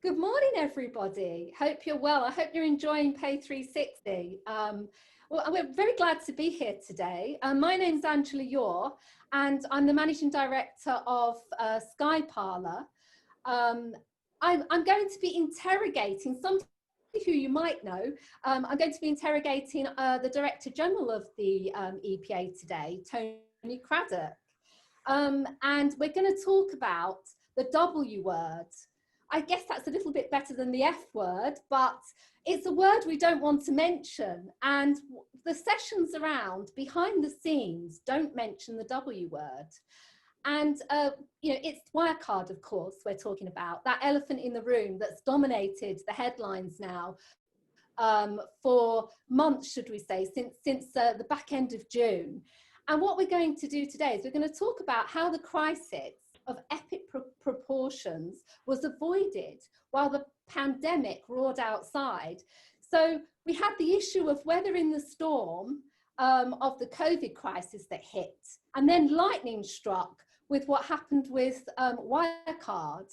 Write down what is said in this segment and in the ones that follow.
Good morning, everybody. Hope you're well. I hope you're enjoying PAY360. Well, we're very glad to be here today. My name's Angela Yore, and I'm the Managing Director of SkyParlour. I'm going to be interrogating somebody who you might know. I'm going to be interrogating the Director General of the EPA today, Tony Craddock. And we're going to talk about the W word. I guess that's a little bit better than the F word, but it's a word we don't want to mention. And the sessions around behind the scenes don't mention the W word. And, you know, it's Wirecard, of course, we're talking about, that elephant in the room that's dominated the headlines now for months, should we say, since the back end of June. And what we're going to do today is we're going to talk about how the crisis of epic proportions was avoided while the pandemic roared outside. So we had the issue of weather in the storm of the COVID crisis that hit, and then lightning struck with what happened with Wirecard.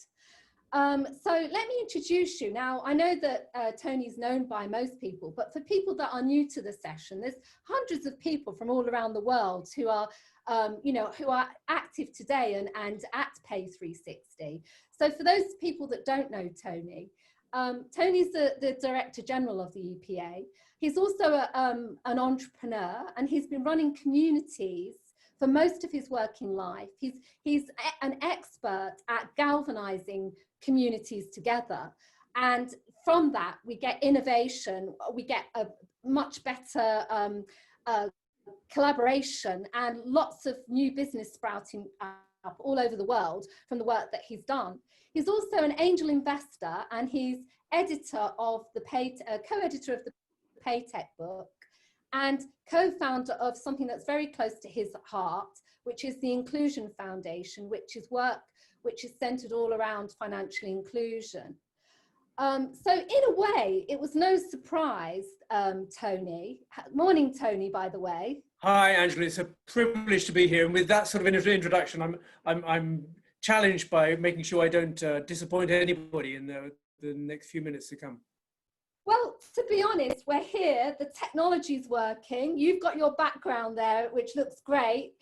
So let me introduce you. Now, I know that Tony's known by most people, but for people that are new to the session, there's hundreds of people from all around the world who are you know, who are active today and at PAY360. So for those people that don't know Tony, Tony's the Director General of the EPA. He's also an entrepreneur, and he's been running communities for most of his working life. He's an expert at galvanizing communities together. And from that, we get innovation, we get a much better collaboration and lots of new business sprouting up all over the world from the work that he's done. He's also an angel investor, and he's editor of the co-editor of the PayTech book, and co-founder of something that's very close to his heart, which is the Inclusion Foundation, which is work which is centered all around financial inclusion. So in a way, it was no surprise, Tony. Morning, Tony, by the way. Hi, Angela. It's a privilege to be here. And with that sort of introduction, I'm challenged by making sure I don't disappoint anybody in the next few minutes to come. Well, to be honest, we're here. The technology's working. You've got your background there, which looks great.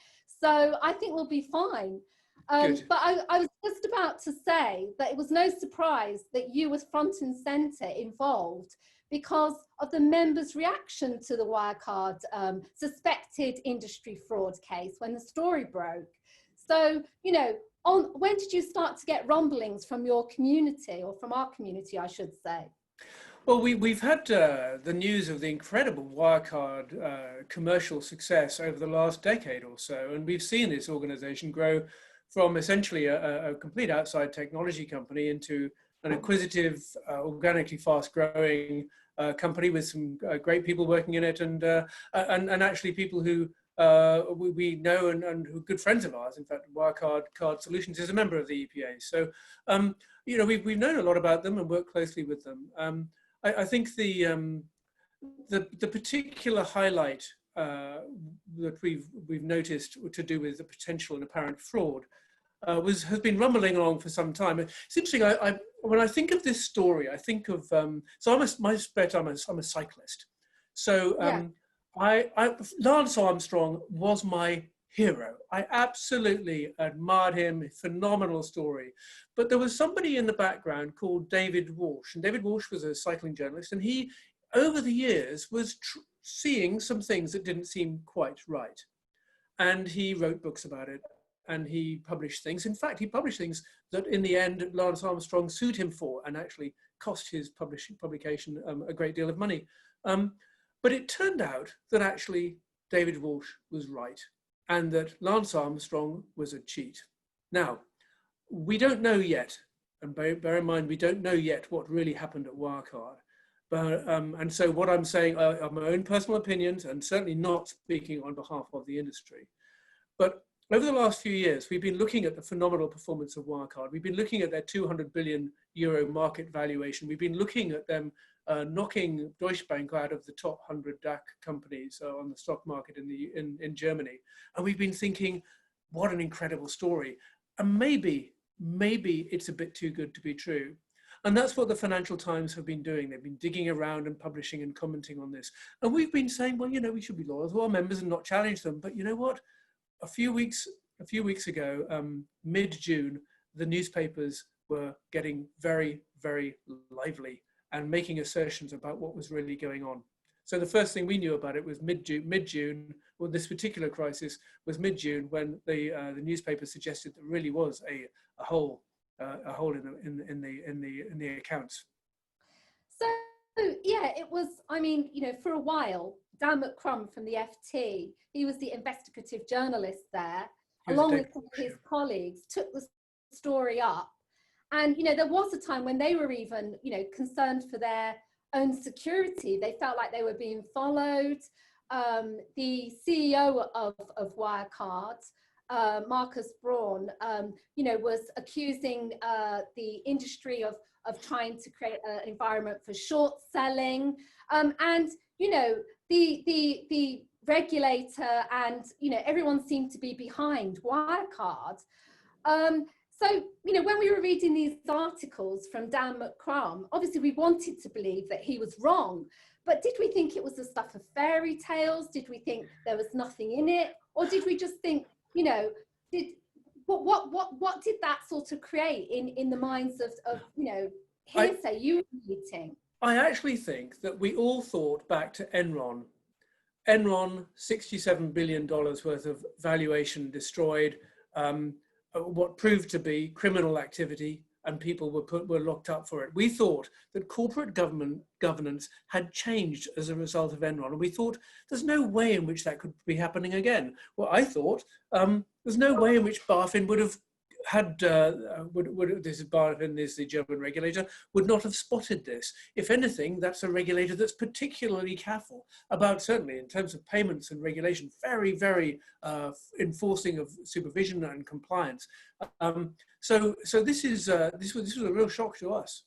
So I think we'll be fine. But I was just about to say that it was no surprise that you was front and center involved because of the members' reaction to the Wirecard suspected industry fraud case when the story broke. So, you know, when did you start to get rumblings from your community, or from our community, I should say? Well, we've had the news of the incredible Wirecard commercial success over the last decade or so, and we've seen this organization grow from essentially a complete outside technology company into an acquisitive, organically fast-growing company with some great people working in it, and actually people who we know and who are good friends of ours. In fact, Wirecard Card Solutions is a member of the EPA. So, you know, we've known a lot about them and worked closely with them. I think the particular highlight that we've noticed to do with the potential and apparent fraud has been rumbling along for some time. It's interesting. When I think of this story, I think of so I'm a cyclist. So Lance Armstrong was my hero. I absolutely admired him. Phenomenal story. But there was somebody in the background called David Walsh, and David Walsh was a cycling journalist, and he, over the years, was seeing some things that didn't seem quite right, and he wrote books about it. And he published things. In fact, he published things that in the end, Lance Armstrong sued him for and actually cost his publication a great deal of money. But it turned out that actually David Walsh was right and that Lance Armstrong was a cheat. Now, we don't know yet, and bear in mind, we don't know yet what really happened at Wirecard. But, and so what I'm saying are my own personal opinions, and certainly not speaking on behalf of the industry. But over the last few years, we've been looking at the phenomenal performance of Wirecard. We've been looking at their 200 billion euro market valuation. We've been looking at them knocking Deutsche Bank out of the top 100 DAX companies on the stock market in Germany. And we've been thinking, what an incredible story. And maybe it's a bit too good to be true. And that's what the Financial Times have been doing. They've been digging around and publishing and commenting on this. And we've been saying, well, you know, we should be loyal to our members and not challenge them. But you know what? A few weeks ago, mid-June, the newspapers were getting very, very lively and making assertions about what was really going on. So the first thing we knew about it was mid-June, well, this particular crisis was mid-June, when the newspaper suggested there really was a hole in the accounts. So yeah, it was. I mean, you know, for a while, Dan McCrum from the FT, he was the investigative journalist there, along with some of his colleagues, took the story up. And, you know, there was a time when they were even, you know, concerned for their own security. They felt like they were being followed. The CEO of Wirecard, Marcus Braun, you know, was accusing the industry of trying to create an environment for short selling. And, you know, the regulator and, you know, everyone seemed to be behind Wirecard. So, you know, when we were reading these articles from Dan McCrum, obviously we wanted to believe that he was wrong, but did we think it was the stuff of fairy tales? Did we think there was nothing in it? Or did we just think, you know, what did that sort of create in the minds of you know, hearsay you were meeting? I actually think that we all thought back to Enron. Enron, $67 billion worth of valuation destroyed, what proved to be criminal activity, and people were locked up for it. We thought that corporate governance had changed as a result of Enron, and we thought there's no way in which that could be happening again. Well, I thought there's no way in which BaFin would have had, this is BaFin is the German regulator, would not have spotted this. If anything, that's a regulator that's particularly careful about, certainly in terms of payments and regulation, very, very enforcing of supervision and compliance. So this was a real shock to us.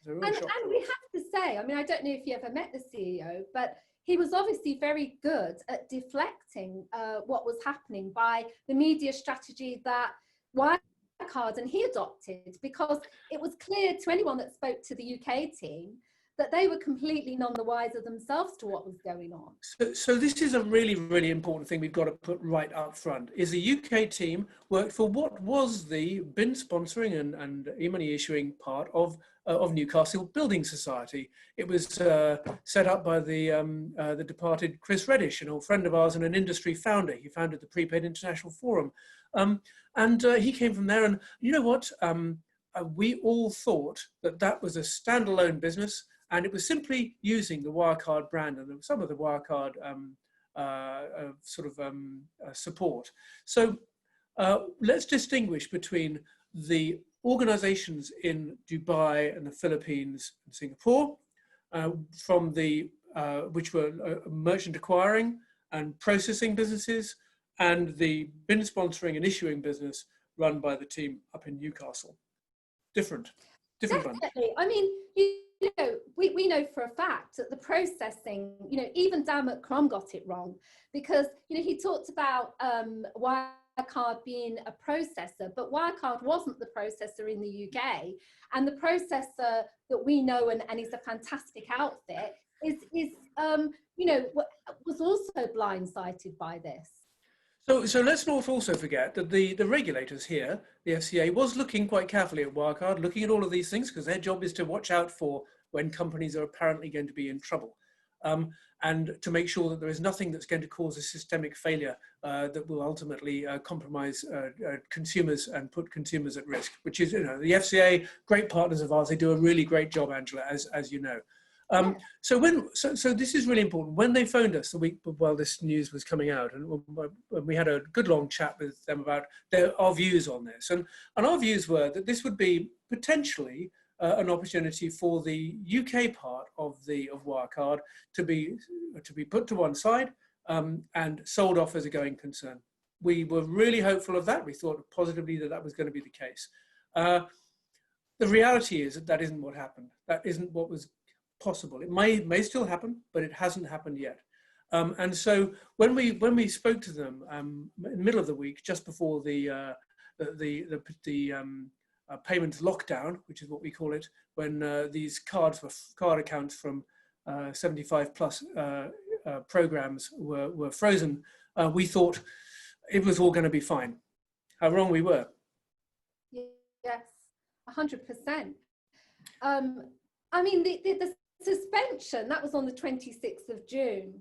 And we have to say, I mean, I don't know if you ever met the CEO, but he was obviously very good at deflecting what was happening by the media strategy that Wirecard and he adopted, because it was clear to anyone that spoke to the UK team that they were completely none the wiser themselves to what was going on. So this is a really, really important thing we've got to put right up front, is the UK team worked for what was the BIN sponsoring and e-money issuing part of Newcastle Building Society. It was set up by the departed Chris Reddish, an old friend of ours and an industry founder. He founded the Prepaid International Forum. And he came from there, and you know what? We all thought that was a standalone business, and it was simply using the Wirecard brand and some of the Wirecard support. So let's distinguish between the organizations in Dubai and the Philippines and Singapore, from the which were merchant acquiring and processing businesses, and the BIN sponsoring and issuing business run by the team up in Newcastle. Different Definitely. bunch. I mean, you know, we know for a fact that the processing, you know, even Dan McCrum got it wrong, because, you know, he talked about Wirecard being a processor, but Wirecard wasn't the processor in the UK. And the processor that we know and is a fantastic outfit is you know, was also blindsided by this. So let's not also forget that the regulators here, the FCA, was looking quite carefully at Wirecard, looking at all of these things, because their job is to watch out for when companies are apparently going to be in trouble, and to make sure that there is nothing that's going to cause a systemic failure that will ultimately compromise consumers and put consumers at risk, which is, you know, the FCA, great partners of ours. They do a really great job, Angela, as you know. So this is really important. When they phoned us the week while this news was coming out, and we had a good long chat with them about our views on this, and our views were that this would be potentially an opportunity for the UK part of Wirecard to be put to one side and sold off as a going concern. We were really hopeful of that. We thought positively that was going to be the case. The reality is that isn't what happened. That isn't what was possible. It may still happen, but it hasn't happened yet. And so when we spoke to them in the middle of the week, just before the payments lockdown, which is what we call it, when these card accounts from 75 plus programs were frozen, we thought it was all going to be fine. How wrong we were. Yes, 100%. I mean, the suspension, that was on the 26th of June.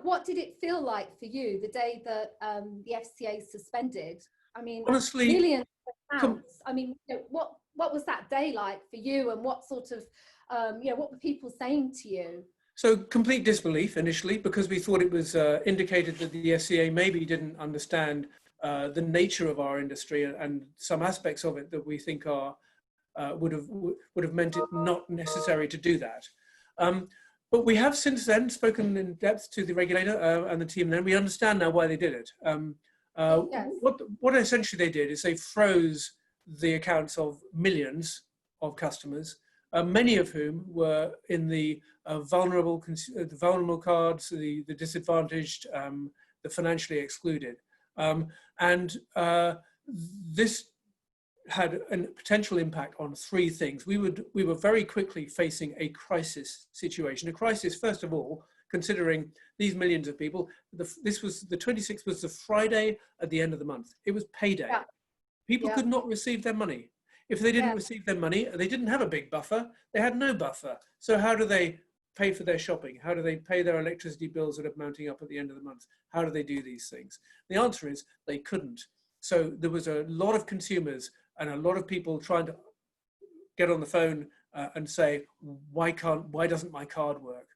What did it feel like for you the day that the FCA suspended? I mean, honestly, millions of pounds. I mean, you know, what was that day like for you, and what sort of, you know, what were people saying to you? So complete disbelief initially, because we thought it was indicated that the FCA maybe didn't understand the nature of our industry and some aspects of it that we think are would have meant it not necessary to do that. But we have since then spoken in depth to the regulator and the team. Then we understand now why they did it. Yes. What essentially they did is they froze the accounts of millions of customers, many of whom were in the vulnerable cards, the disadvantaged, the financially excluded. This had a potential impact on three things. We were very quickly facing a crisis situation. A crisis, first of all, considering these millions of people. This was the 26th was the Friday at the end of the month. It was payday. Yeah. People could not receive their money. If they didn't Yeah. receive their money, they didn't have a big buffer. They had no buffer. So how do they pay for their shopping? How do they pay their electricity bills that are mounting up at the end of the month? How do they do these things? The answer is they couldn't. So there was a lot of consumers and a lot of people trying to get on the phone and say, why doesn't my card work?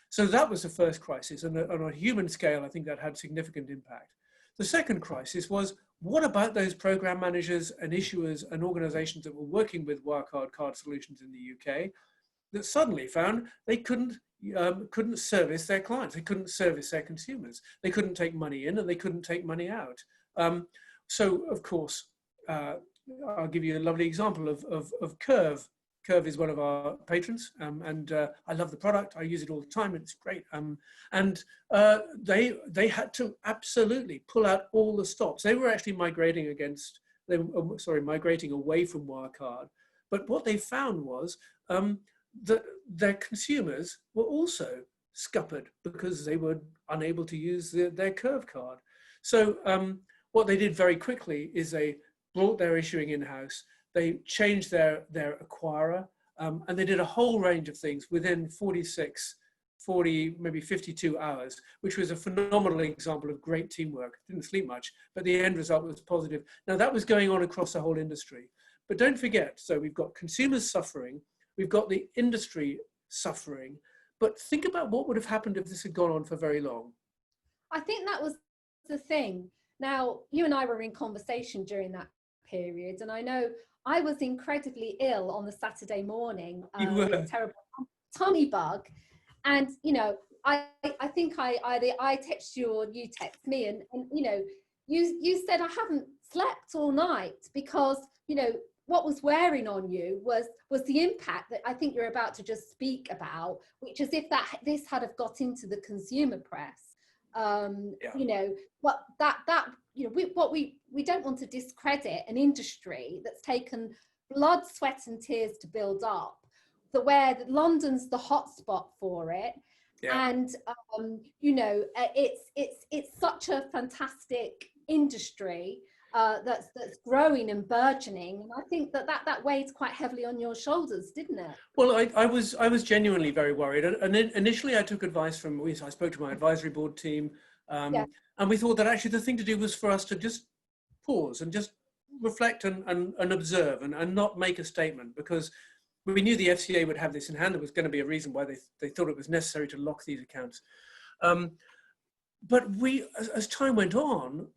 So that was the first crisis. And on a human scale, I think that had significant impact. The second crisis was, what about those program managers and issuers and organizations that were working with Wirecard Card Solutions in the UK that suddenly found they couldn't service their clients, they couldn't service their consumers, they couldn't take money in and they couldn't take money out. So of course, I'll give you a lovely example of Curve. Curve is one of our patrons, and I love the product. I use it all the time. It's great. They had to absolutely pull out all the stops. They were actually migrating away from Wirecard. But what they found was that their consumers were also scuppered because they were unable to use their Curve card. So what they did very quickly is they brought their issuing in-house. They changed their acquirer, and they did a whole range of things within 40, maybe 52 hours, which was a phenomenal example of great teamwork. Didn't sleep much, but the end result was positive. Now that was going on across the whole industry. But don't forget, so we've got consumers suffering, we've got the industry suffering, but think about what would have happened if this had gone on for very long. I think that was the thing. Now, you and I were in conversation during that period, and I know I was incredibly ill on the Saturday morning with a terrible tummy bug, and you know, I think I text you or you text me, and you know, you said I haven't slept all night because you know what was wearing on you was the impact that I think you're about to just speak about, which is if this had have got into the consumer press. You know what you know we don't want to discredit an industry that's taken blood, sweat and tears to build up, where London's the hotspot for it. And you know, it's such a fantastic industry that's growing and burgeoning, and I think that weighs quite heavily on your shoulders, didn't it? Well, I was genuinely very worried, and initially I took advice from, I spoke to my advisory board team, and we thought that actually the thing to do was for us to just pause and just reflect and observe and not make a statement, because we knew the FCA would have this in hand. There was going to be a reason why they thought it was necessary to lock these accounts. But as time went on,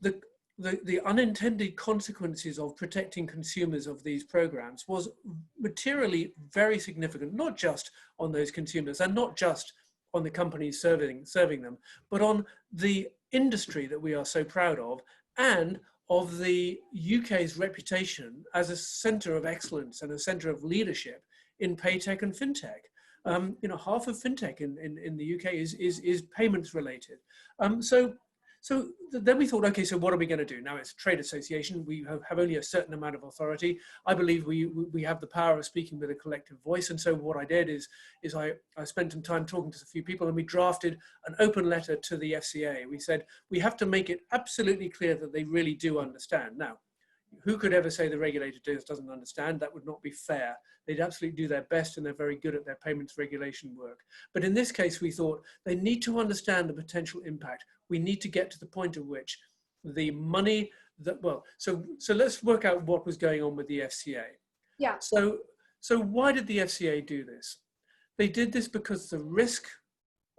the unintended consequences of protecting consumers of these programs was materially very significant, not just on those consumers and not just on the companies serving them, but on the industry that we are so proud of, and of the UK's reputation as a centre of excellence and a centre of leadership in pay tech and fintech. You know, half of fintech in the UK is payments related. So So then we thought, okay, so what are we going to do? Now it's a trade association. We have only a certain amount of authority. I believe we have the power of speaking with a collective voice. And so what I did is I spent some time talking to a few people, and we drafted an open letter to the FCA. We said, we have to make it absolutely clear that they really do understand. Now, who could ever say the regulator doesn't understand? That would not be fair. They'd absolutely do their best, and they're very good at their payments regulation work. But in this case, we thought they need to understand the potential impact. We need to get to the point at which the money that, well, so let's work out what was going on with the FCA. Yeah. So why did the FCA do this? They did this because the risk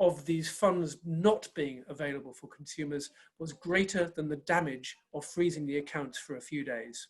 of these funds not being available for consumers was greater than the damage of freezing the accounts for a few days.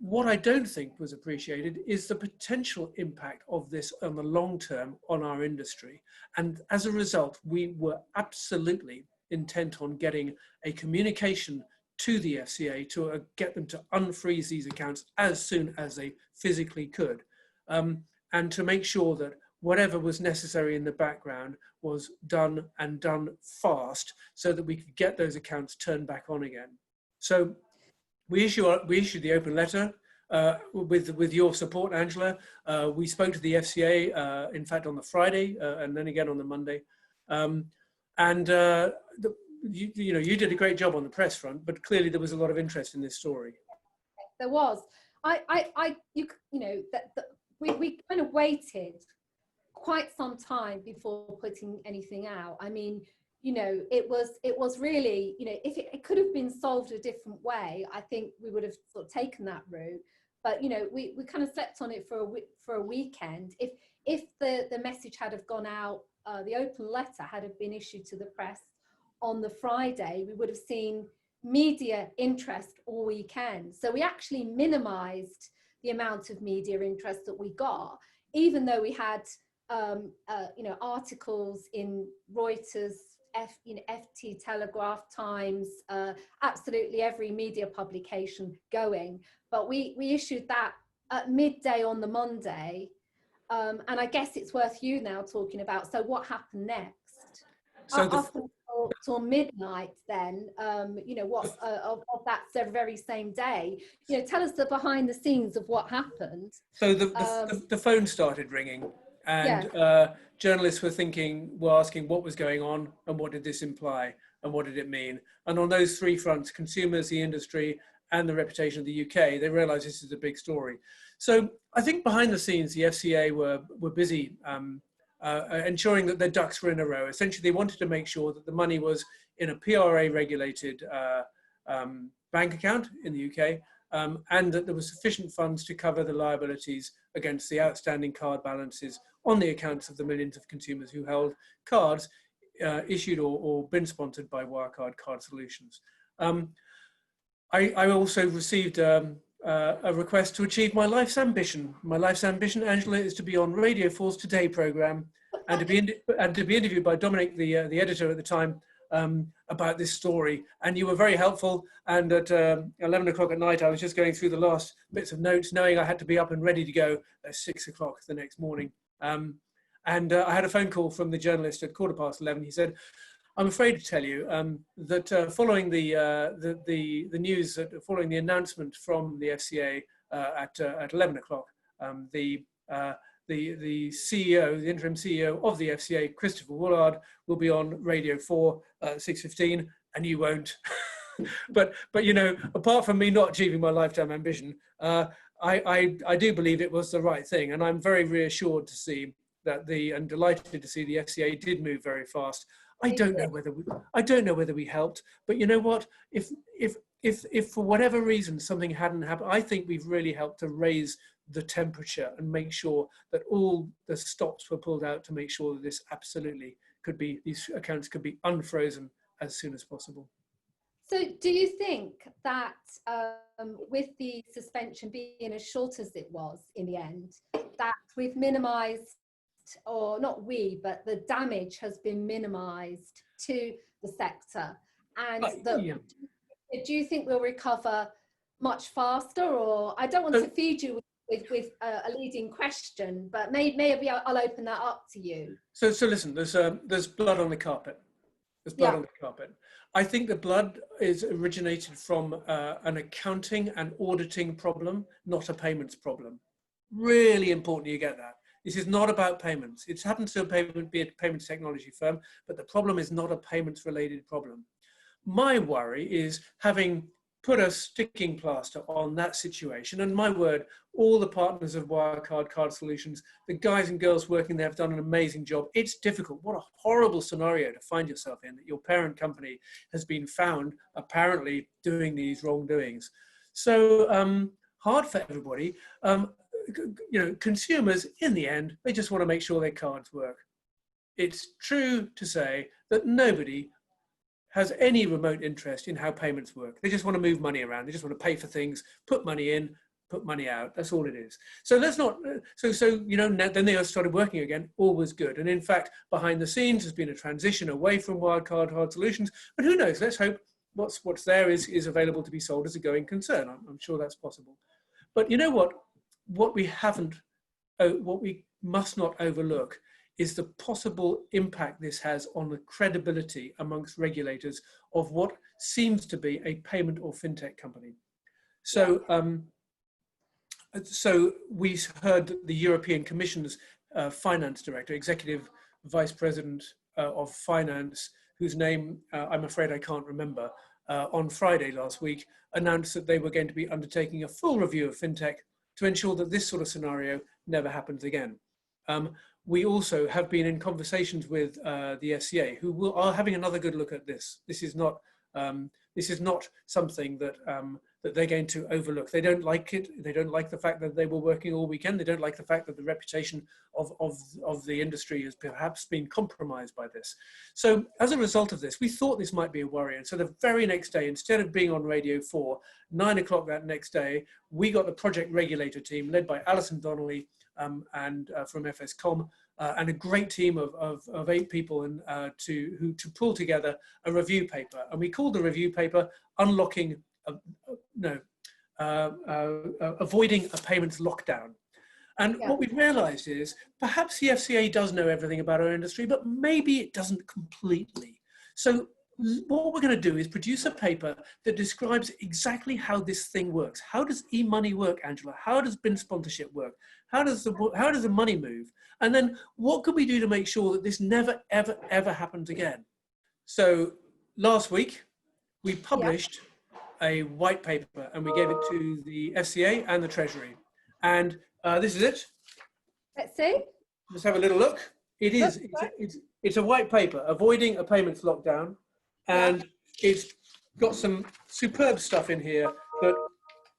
What I don't think was appreciated is the potential impact of this on the long term on our industry. And as a result, we were absolutely intent on getting a communication to the FCA to get them to unfreeze these accounts as soon as they physically could, and to make sure that whatever was necessary in the background was done, and done fast, so that we could get those accounts turned back on again. So we issued the open letter with your support, Angela. We spoke to the FCA, in fact, on the Friday, and then again on the Monday. You did a great job on the press front, but clearly there was a lot of interest in this story. There was. We kind of waited quite some time before putting anything out. I mean, it was really, if it could have been solved a different way, I think we would have sort of taken that route. But we kind of slept on it for a weekend. If the message had have gone out, the open letter had have been issued to the press on the Friday, we would have seen media interest all weekend. So we actually minimised the amount of media interest that we got, even though we had articles in Reuters, FT, Telegraph, Times, absolutely every media publication going. But we issued that at midday on the Monday, and I guess it's worth you now talking about. So what happened next? So till midnight, then of that very same day. Tell us the behind the scenes of what happened. So the phone started ringing. And journalists were asking what was going on, and what did this imply, and what did it mean? And on those three fronts, consumers, the industry, and the reputation of the UK, they realised this is a big story. So I think behind the scenes, the FCA were busy ensuring that their ducks were in a row. Essentially, they wanted to make sure that the money was in a PRA-regulated bank account in the UK, and that there was sufficient funds to cover the liabilities against the outstanding card balances on the accounts of the millions of consumers who held cards issued or been sponsored by Wirecard Card Solutions. I also received a request to achieve my life's ambition. My life's ambition, Angela, is to be on Radio 4's Today programme and to be interviewed by Dominic, the editor at the time, about this story. And you were very helpful. And at 11 o'clock at night, I was just going through the last bits of notes, knowing I had to be up and ready to go at 6 o'clock the next morning. I had a phone call from the journalist at 11:15. He said, "I'm afraid to tell you that following the news, following the announcement from the FCA at 11 o'clock, the CEO, the interim CEO of the FCA, Christopher Woolard, will be on Radio 4 at 6:15, and you won't." but apart from me not achieving my lifetime ambition, I do believe it was the right thing, and I'm very reassured to see that and delighted to see the FCA did move very fast. I don't know whether we helped, but you know what? If for whatever reason something hadn't happened, I think we've really helped to raise the temperature and make sure that all the stops were pulled out to make sure that this absolutely these accounts could be unfrozen as soon as possible. So do you think that with the suspension being as short as it was in the end, that we've minimised, or not we, but the damage has been minimised to the sector? And do you think we'll recover much faster? Or I don't want to feed you with a leading question, but maybe I'll open that up to you. So listen, there's blood on the carpet. There's blood on the carpet. I think the blood is originated from an accounting and auditing problem, not a payments problem. Really important you get that. This is not about payments. It happens to be a payments technology firm, but the problem is not a payments related problem. My worry is having put a sticking plaster on that situation, and my word, all the partners of Wirecard Card Solutions, the guys and girls working there have done an amazing job. It's difficult. What a horrible scenario to find yourself in, that your parent company has been found apparently doing these wrongdoings. So hard for everybody. You know, consumers, in the end, they just want to make sure their cards work. It's true to say that nobody has any remote interest in how payments work. They just want to move money around. They just want to pay for things, put money in, put money out. That's all it is. So let's not, you know, then they started working again, all was good. And in fact, behind the scenes, there's been a transition away from Wirecard Card Solutions, but who knows, let's hope what's there is available to be sold as a going concern. I'm sure that's possible. But you know what we must not overlook is the possible impact this has on the credibility amongst regulators of what seems to be a payment or fintech company. So, so we heard that the European Commission's finance director, executive vice president of finance, whose name I'm afraid I can't remember, on Friday last week, announced that they were going to be undertaking a full review of fintech to ensure that this sort of scenario never happens again. We also have been in conversations with the FCA, who are having another good look at this. This is not something that that they're going to overlook. They don't like it. They don't like the fact that they were working all weekend. They don't like the fact that the reputation of the industry has perhaps been compromised by this. So as a result of this, we thought this might be a worry. And so the very next day, instead of being on Radio 4, 9 o'clock that next day, we got the project regulator team led by Alison Donnelly and from FSCom, and a great team of 8 people to pull together a review paper. And we called the review paper Unlocking, Avoiding a Payments Lockdown. And what we've realized is perhaps the FCA does know everything about our industry, but maybe it doesn't completely. So what we're going to do is produce a paper that describes exactly how this thing works. How does e-money work, Angela? How does bin sponsorship work? How does the money move? And then what can we do to make sure that this never, ever, ever happens again? So last week, we published a white paper and we gave it to the FCA and the Treasury. And this is it. Let's see. Let's have a little look. It's a white paper, Avoiding a Payments Lockdown. And it's got some superb stuff in here that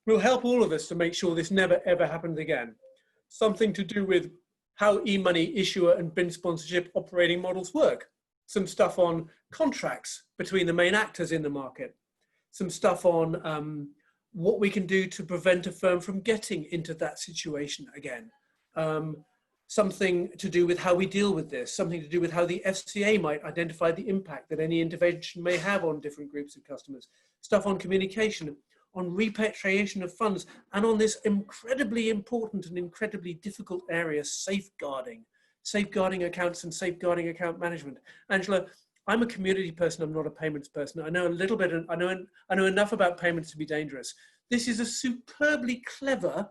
will help all of us to make sure this never, ever happens again. Something to do with how e-money issuer and bin sponsorship operating models work. Some stuff on contracts between the main actors in the market. Some stuff on what we can do to prevent a firm from getting into that situation again. Something to do with how we deal with this, something to do with how the FCA might identify the impact that any intervention may have on different groups of customers, stuff on communication, on repatriation of funds, and on this incredibly important and incredibly difficult area, safeguarding accounts and safeguarding account management. Angela, I'm a community person, I'm not a payments person. I know a little bit, I know enough about payments to be dangerous. This is a superbly clever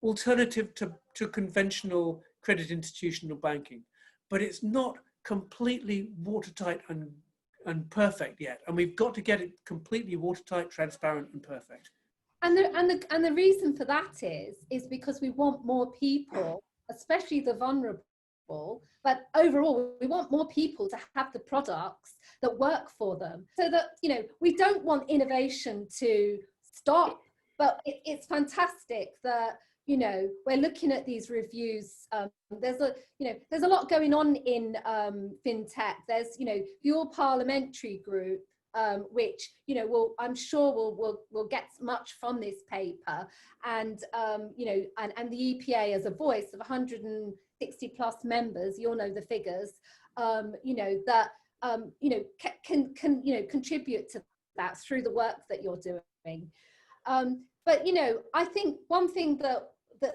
alternative to conventional credit institutional banking, but it's not completely watertight and perfect yet. And we've got to get it completely watertight, transparent, and perfect. And the reason for that is because we want more people, especially the vulnerable, but overall we want more people to have the products that work for them, so that, you know, we don't want innovation to stop. But it's fantastic that, you know, we're looking at these reviews. There's a lot going on in fintech. There's, you know, your parliamentary group, which, you know, I'm sure will get much from this paper, and you know, and the EPA as a voice of 160 plus members. You'll know the figures. You know, that you know, can you know, contribute to that through the work that you're doing. But, you know, I think one thing that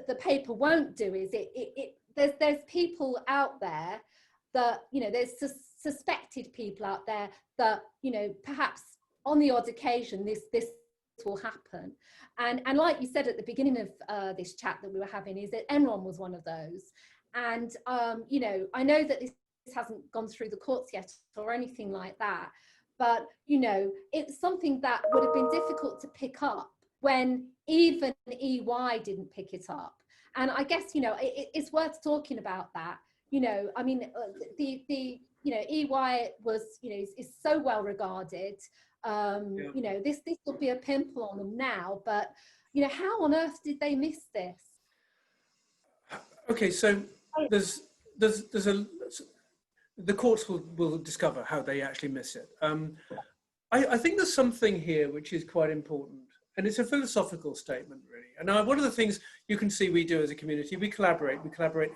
the paper won't do is there's people out there that, you know, there's suspected people out there that, you know, perhaps on the odd occasion this will happen. And like you said at the beginning of this chat that we were having, is that Enron was one of those. And, you know, I know that this hasn't gone through the courts yet or anything like that, but, you know, it's something that would have been difficult to pick up when even EY didn't pick it up. And I guess, you know, it's worth talking about that. You know, I mean, you know, EY was, you know, is so well regarded. You know, this will be a pimple on them now, but, you know, how on earth did they miss this? Okay, so there's the courts will discover how they actually miss it. I think there's something here which is quite important, and it's a philosophical statement, really. And now, one of the things you can see we do as a community, we collaborate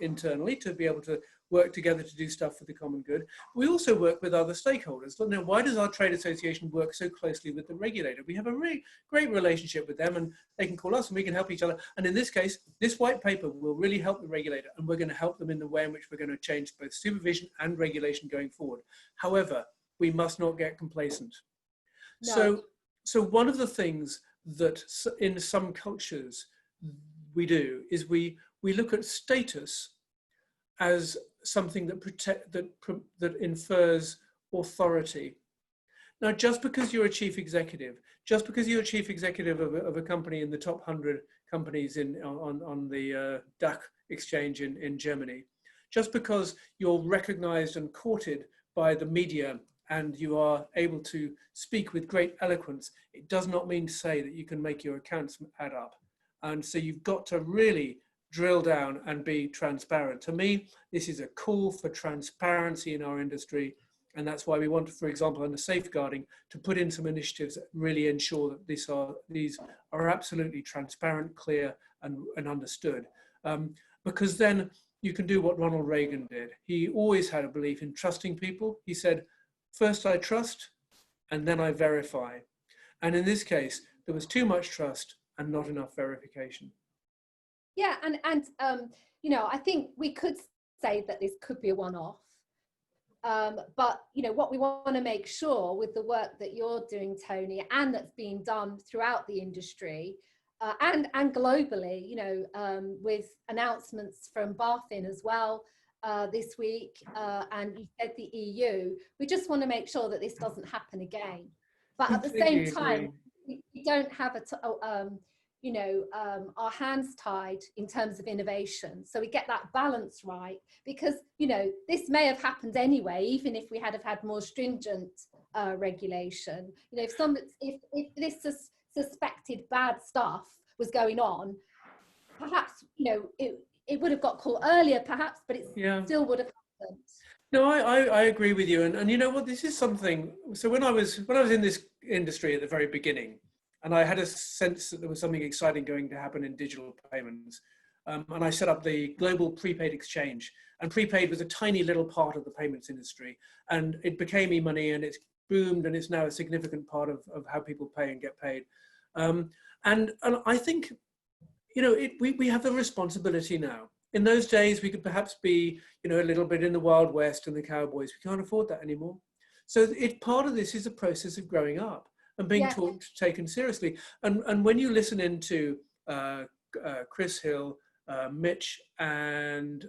internally to be able to work together to do stuff for the common good. We also work with other stakeholders. Now, why does our trade association work so closely with the regulator? We have a really great relationship with them, and they can call us and we can help each other. And in this case, this white paper will really help the regulator, and we're going to help them in the way in which we're going to change both supervision and regulation going forward. However, we must not get complacent. No. So one of the things that in some cultures we do is we look at status as something that infers authority. Now, just because you're a chief executive, just because you're a chief executive of a company in the top 100 companies on the DAX exchange in Germany, just because you're recognized and courted by the media and you are able to speak with great eloquence, it does not mean to say that you can make your accounts add up. And so you've got to really drill down and be transparent. To me, this is a call for transparency in our industry. And that's why we want, for example, under safeguarding, to put in some initiatives that really ensure that these are absolutely transparent, clear, and understood. Because then you can do what Ronald Reagan did. He always had a belief in trusting people. He said, first I trust, and then I verify. And in this case, there was too much trust and not enough verification. Yeah, and you know, I think we could say that this could be a one-off. But, you know, what we want to make sure with the work that you're doing, Tony, and that's being done throughout the industry and globally, you know, with announcements from BaFin as well this week, and you said the EU, we just want to make sure that this doesn't happen again. But at the same time, we don't have you know, our hands tied in terms of innovation. So we get that balance right, because, you know, this may have happened anyway, even if we had had more stringent regulation. You know, if this suspected bad stuff was going on, perhaps, you know, it would have got caught earlier, perhaps, but it still would have happened. No, I agree with you. And you know what, this is something, so when I was in this industry at the very beginning, and I had a sense that there was something exciting going to happen in digital payments. And I set up the global prepaid exchange. And prepaid was a tiny little part of the payments industry. And it became e-money, and it's boomed, and it's now a significant part of how people pay and get paid. And I think, you know, we have the responsibility now. In those days, we could perhaps be, you know, a little bit in the Wild West and the cowboys. We can't afford that anymore. So part of this is a process of growing up and being taken seriously. And when you listen into Chris Hill, Mitch, and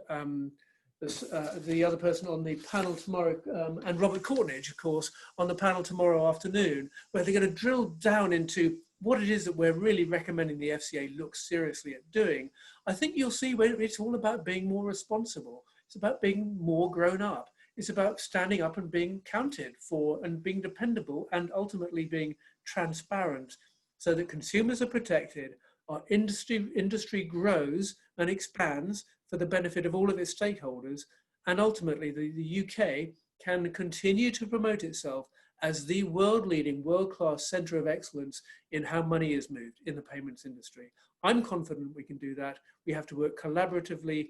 the other person on the panel tomorrow, and Robert Courtnidge, of course, on the panel tomorrow afternoon, where they're going to drill down into what it is that we're really recommending the FCA look seriously at doing, I think you'll see where it's all about being more responsible. It's about being more grown up. It's about standing up and being counted for and being dependable and ultimately being transparent so that consumers are protected, our industry grows and expands for the benefit of all of its stakeholders, and ultimately the UK can continue to promote itself as the world-leading, world-class centre of excellence in how money is moved in the payments industry. I'm confident we can do that. We have to work collaboratively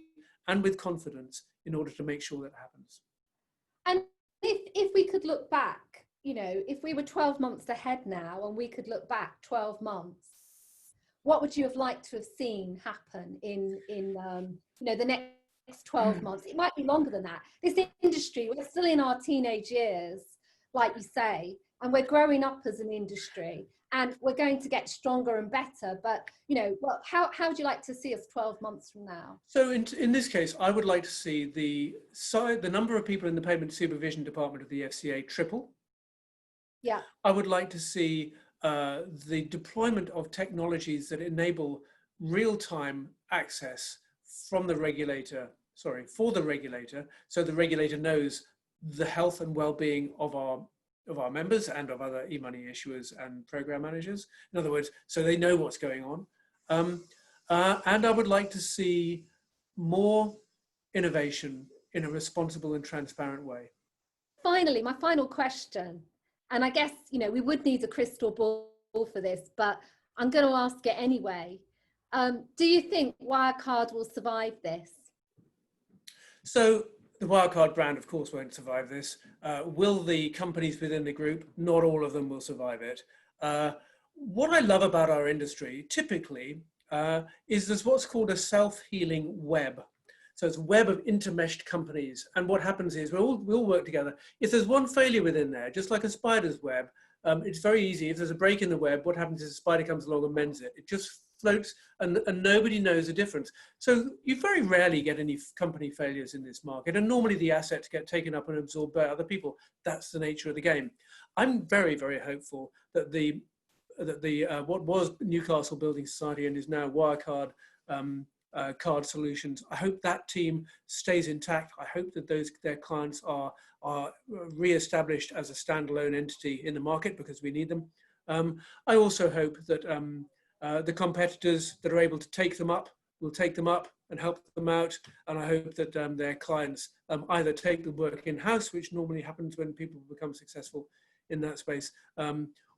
and with confidence in order to make sure that happens. And if we could look back, you know, if we were 12 months ahead now and we could look back 12 months, what would you have liked to have seen happen in you know, the next next 12 months. It might be longer than that. This industry, we're still in our teenage years, like you say, and we're growing up as an industry, and we're going to get stronger and better. But, you know, well, how would you like to see us 12 months from now? So in this case, I would like to see the number of people in the payment supervision department of the FCA triple. Yeah. I would like to see the deployment of technologies that enable real-time access from the regulator, for the regulator, so the regulator knows the health and well-being of our members and of other e-money issuers and program managers. In other words, so they know what's going on. And I would like to see more innovation in a responsible and transparent way. Finally, my final question, and I guess, you know, we would need a crystal ball for this, but I'm going to ask it anyway. Do you think Wirecard will survive this? So the Wirecard brand, of course, won't survive this. Will the companies within the group? Not all of them will survive it. What I love about our industry, typically, is there's what's called a self-healing web. So it's a web of intermeshed companies. And what happens is we'll work together. If there's one failure within there, just like a spider's web, it's very easy. If there's a break in the web, what happens is a spider comes along and mends it. It just floats and nobody knows the difference. So you very rarely get any company failures in this market. And normally the assets get taken up and absorbed by other people. That's the nature of the game. I'm very, very hopeful that what was Newcastle Building Society and is now Wirecard Card Solutions, I hope that team stays intact. I hope that their clients are re-established as a standalone entity in the market, because we need them. I also hope that the competitors that are able to take them up will take them up and help them out. And I hope that their clients either take the work in-house, which normally happens when people become successful in that space,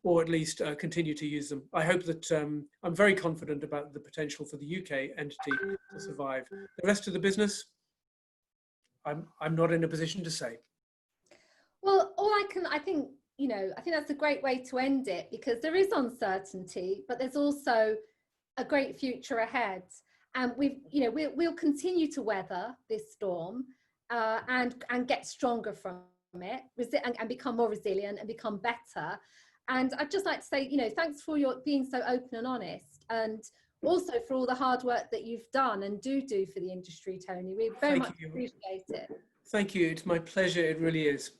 or at least continue to use them. I hope that I'm very confident about the potential for the UK entity to survive. The rest of the business, I'm not in a position to say. Well, I think that's a great way to end it, because there is uncertainty, but there's also a great future ahead. And we'll continue to weather this storm and get stronger from it, and become more resilient and become better. And I'd just like to say, thanks for being so open and honest, and also for all the hard work that you've done and do for the industry, Tony. We very much appreciate it. Thank you. It's my pleasure. It really is.